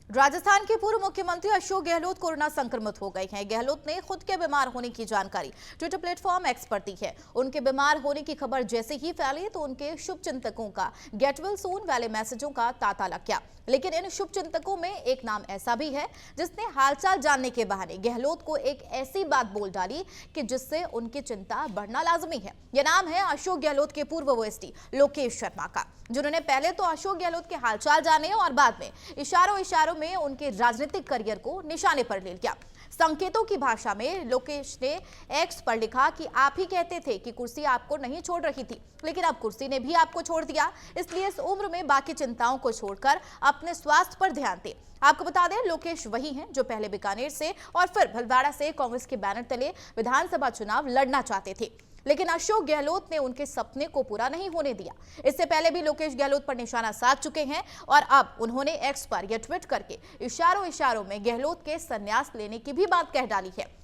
राजस्थान के पूर्व मुख्यमंत्री अशोक गहलोत कोरोना संक्रमित हो गए हैं। गहलोत ने खुद के बीमार होने की जानकारी ट्विटर प्लेटफॉर्म एक्स पर दी है। उनके बीमार होने की खबर जैसे ही फैली तो उनके शुभचिंतकों का गेट वेल सून वाले मैसेजों का तांता लग गया। लेकिन इन शुभचिंतकों में एक नाम ऐसा भी है जिसने हालचाल जानने के बहाने गहलोत को एक ऐसी बात बोल डाली कि जिससे उनकी चिंता बढ़ना लाजमी है। यह नाम है अशोक गहलोत के पूर्व ओएसडी लोकेश शर्मा का, जिन्होंने पहले तो अशोक गहलोत के हालचाल जाने और बाद में इशारों में उनके राजनीतिक करियर को निशाने पर ले लिया। संकेतों की भाषा में लोकेश ने एक्स पर लिखा कि आप ही कहते थे कि कुर्सी आपको नहीं छोड़ रही थी, लेकिन अब कुर्सी ने भी आपको छोड़ दिया। इसलिए इस उम्र में बाकी चिंताओं को छोड़कर अपने स्वास्थ्य पर ध्यान दें। आपको बता दें, लोकेश वही हैं जो पहले बीकानेर से और फिर भीलवाड़ा से कांग्रेस के बैनर तले विधानसभा चुनाव लड़ना चाहते थे, लेकिन अशोक गहलोत ने उनके सपने को पूरा नहीं होने दिया। इससे पहले भी लोकेश गहलोत पर निशाना साध चुके हैं और अब उन्होंने एक्स पर यह ट्वीट करके इशारों में गहलोत के संन्यास लेने की भी बात कह डाली है।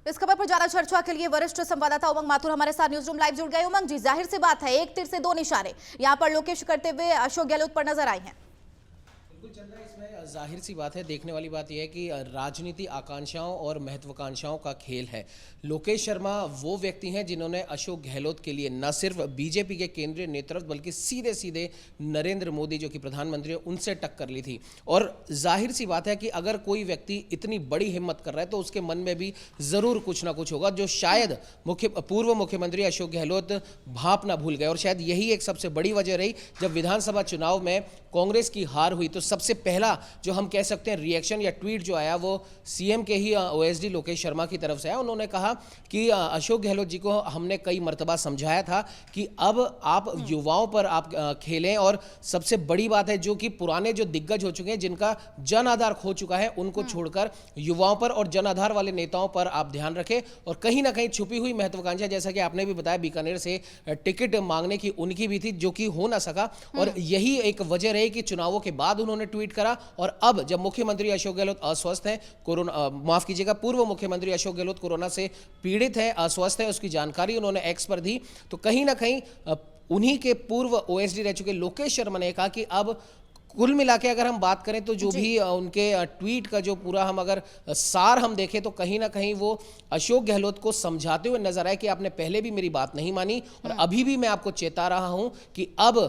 इस खबर पर ज्यादा चर्चा के लिए वरिष्ठ संवाददाता उमंग माथुर हमारे साथ न्यूज रूम लाइव जुड़ गए। उमंग जी, जाहिर सी बात है, एक तीर से दो निशाने यहां पर लोकेश करते हुए अशोक गहलोत पर नजर आए हैं। चंद्रा, इसमें जाहिर सी बात है, देखने वाली बात यह है कि राजनीति आकांक्षाओं और महत्वाकांक्षाओं का खेल है। लोकेश शर्मा वो व्यक्ति हैं जिन्होंने अशोक गहलोत के लिए न सिर्फ बीजेपी के केंद्रीय नेतृत्व बल्कि सीधे सीधे नरेंद्र मोदी जो कि प्रधानमंत्री है उनसे टक्कर ली थी। और जाहिर सी बात है कि अगर कोई व्यक्ति इतनी बड़ी हिम्मत कर रहा है तो उसके मन में भी जरूर कुछ ना कुछ होगा जो शायद पूर्व मुख्यमंत्री अशोक गहलोत भाप ना भूल गए। और शायद यही एक सबसे बड़ी वजह रही, जब विधानसभा चुनाव में कांग्रेस की हार हुई तो सबसे पहला जो हम कह सकते हैं रिएक्शन या ट्वीट जो आया वो सीएम के ही ओएसडी लोकेश शर्मा की तरफ से आया। उन्होंने कहा कि अशोक गहलोत जी को हमने कई मर्तबा समझाया था कि अब आप युवाओं पर आप खेलें, और सबसे बड़ी बात है जो कि पुराने जो दिग्गज हो चुके हैं जिनका जन आधार खो चुका है उनको छोड़कर युवाओं पर और जन आधार वाले नेताओं पर आप ध्यान रखें। और कहीं ना कहीं छुपी हुई महत्वाकांक्षा, जैसा कि आपने भी बताया, बीकानेर से टिकट मांगने की उनकी भी थी जो कि हो ना सका। और यही एक वजह रही कि चुनावों के बाद उन्होंने ट्वीट करा। और अब जब मुख्यमंत्री अशोक गहलोत अस्वस्थ हैं, कोरोना माफ कीजिएगा पूर्व मुख्यमंत्री अशोक गहलोत कोरोना से पीड़ित है, अस्वस्थ है, उसकी जानकारी उन्होंने एक्स पर दी। तो कहीं ना कहीं उन्हीं के पूर्व ओएसडी रह चुके लोकेश शर्मा ने कहा कि अब कुल मिला के अगर हम बात करें तो जो भी उनके ट्वीट का जो पूरा हम अगर सार हम देखें तो कहीं ना कहीं वो अशोक गहलोत को समझाते हुए नजर आए कि आपने पहले भी मेरी बात नहीं मानी और अभी भी मैं आपको चेता रहा हूं कि अब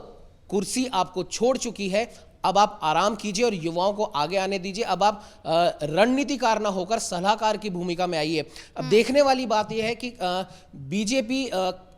कुर्सी आपको छोड़ चुकी है, अब आप आराम कीजिए और युवाओं को आगे आने दीजिए। अब आप रणनीतिकार ना होकर सलाहकार की भूमिका में आइए। अब देखने वाली बात यह है कि बीजेपी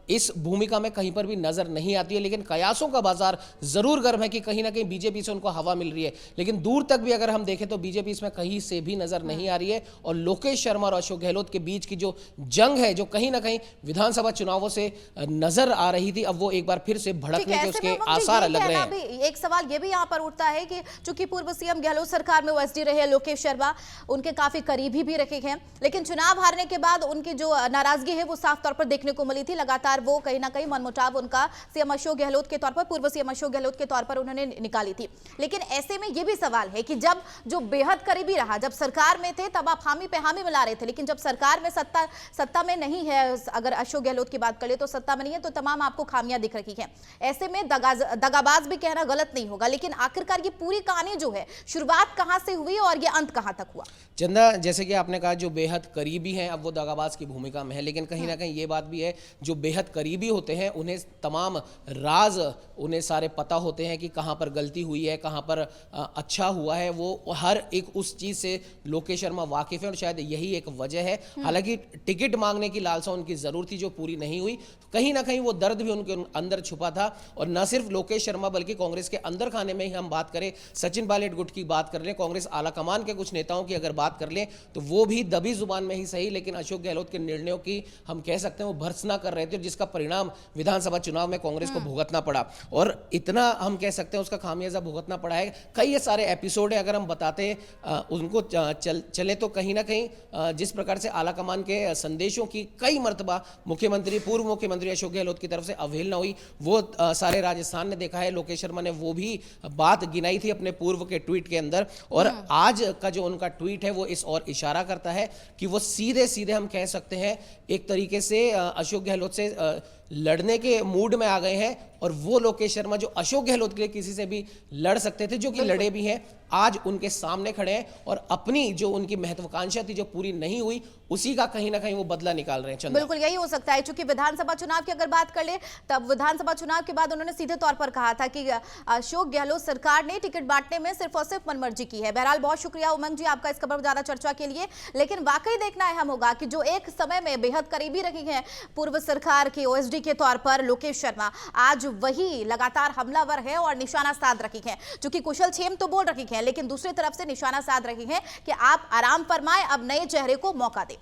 इस भूमिका में कहीं पर भी नजर नहीं आती है, लेकिन कयासों का बाजार जरूर गर्म है कि कहीं ना कहीं बीजेपी से उनको हवा मिल रही है। लेकिन दूर तक भी अगर हम देखें तो बीजेपी इसमें कहीं से भी नजर नहीं आ रही है। और लोकेश शर्मा और अशोक गहलोत के बीच की जो जंग है, जो कहीं ना कहीं विधानसभा चुनावों से नजर आ रही थी, अब वो एक बार फिर से भड़कने के उसके आसार लग रहे हैं। एक सवाल ये भी यहाँ पर उठता है कि चूंकि पूर्व सीएम गहलोत सरकार में ओएसडी रहे लोकेश शर्मा, उनके काफी करीबी भी रखे हैं, लेकिन चुनाव हारने के बाद उनकी जो नाराजगी है वो साफ तौर पर देखने को मिली थी। लगातार वो कहीं ना कहीं मनमुटाव उनका सीएम अशोक गहलोत के तौर पर, पूर्व सीएम अशोक गहलोत के तौर पर उन्होंने निकाली थी। लेकिन ऐसे में यह भी सवाल है कि जब जो बेहद करीबी रहा, जब सरकार में थे तब आप हामी पे हामी मिला रहे थे, लेकिन जब सरकार में सत्ता में नहीं है, अगर अशोक गहलोत की बात करें तो सत्ता में नहीं है, तो तमाम आपको खामियां दिख रही हैं। ऐसे में दगाबाज भी कहना गलत नहीं होगा, लेकिन आखिरकार ये पूरी कहानी जो है शुरुआत कहां से हुई और ये अंत कहां तक हुआ? चंदा, जैसे कि आपने कहा जो बेहद करीबी हैं अब वो दगाबाज की भूमिका में है, लेकिन कहीं ना कहीं ये बात भी है जो बेहद करीबी होते हैं उन्हें तमाम राज उन्हें सारे पता होते हैं कि कहां पर गलती हुई है, कहां पर अच्छा हुआ है। वो हर एक उस चीज से लोकेश शर्मा वाकिफ है और शायद यही एक वजह है। हालांकि टिकट मांगने की लालसा उनकी जरूर थी जो पूरी नहीं हुई, तो कहीं ना कहीं वो दर्द भी उनके अंदर छुपा था। और न सिर्फ लोकेश शर्मा बल्कि कांग्रेस के अंदर खाने में ही हम बात करें, सचिन पायलट गुट की बात कर लें, कांग्रेस आला कमान के कुछ नेताओं की अगर बात कर लें तो वो भी दबी जुबान में ही सही, लेकिन अशोक गहलोत के निर्णयों की हम कह सकते हैं वो भर्त्सना कर रहे थे, जिसकी जिसका परिणाम विधानसभा चुनाव में कांग्रेस को भुगतना पड़ा। और इतना हम कह सकते हैं उसका खामियाजा भुगतना पड़ा है। कई सारे एपिसोड है, अगर हम बताते उनको चले तो कहीं ना कहीं जिस प्रकार से आलाकमान के संदेशों की कई मर्तबा मुख्यमंत्री, पूर्व मुख्यमंत्री अशोक गहलोत की तरफ से अवहेलना हुई, वो सारे राजस्थान ने देखा है। लोकेश शर्मा ने वो भी बात गिनाई थी अपने पूर्व के ट्वीट के अंदर, और आज का जो उनका ट्वीट है वो इस और इशारा करता है कि वो सीधे सीधे हम कह सकते हैं एक तरीके से अशोक गहलोत से लड़ने के मूड में आ गए हैं। और वो लोकेश शर्मा जो अशोक गहलोत के लिए किसी से भी लड़ सकते थे, जो कि लड़े भी हैं, आज उनके सामने खड़े हैं और अपनी जो उनकी महत्वाकांक्षा थी जो पूरी नहीं हुई, उसी का कहीं ना कहीं वो बदला निकाल रहे हैं। चंदा, बिल्कुल यही हो सकता है, क्योंकि विधानसभा चुनाव की अगर बात कर ले, तब विधानसभा चुनाव के बाद उन्होंने सीधे तौर पर कहा था कि अशोक गहलोत सरकार ने टिकट बांटने में सिर्फ और सिर्फ मनमर्जी की है। बहरहाल बहुत शुक्रिया उमंग जी आपका इस खबर पर ज्यादा चर्चा के लिए। लेकिन वाकई देखना अहम होगा कि जो एक समय में बेहद करीबी रही है पूर्व सरकार के ओएसडी के तौर पर लोकेश शर्मा, आज वही लगातार हमलावर है और निशाना साध रही है। चूंकि कुशल छेम तो बोल रही है, लेकिन दूसरी तरफ से निशाना साध रही है कि आप आराम फरमाएं, अब नए चेहरे को मौका दें।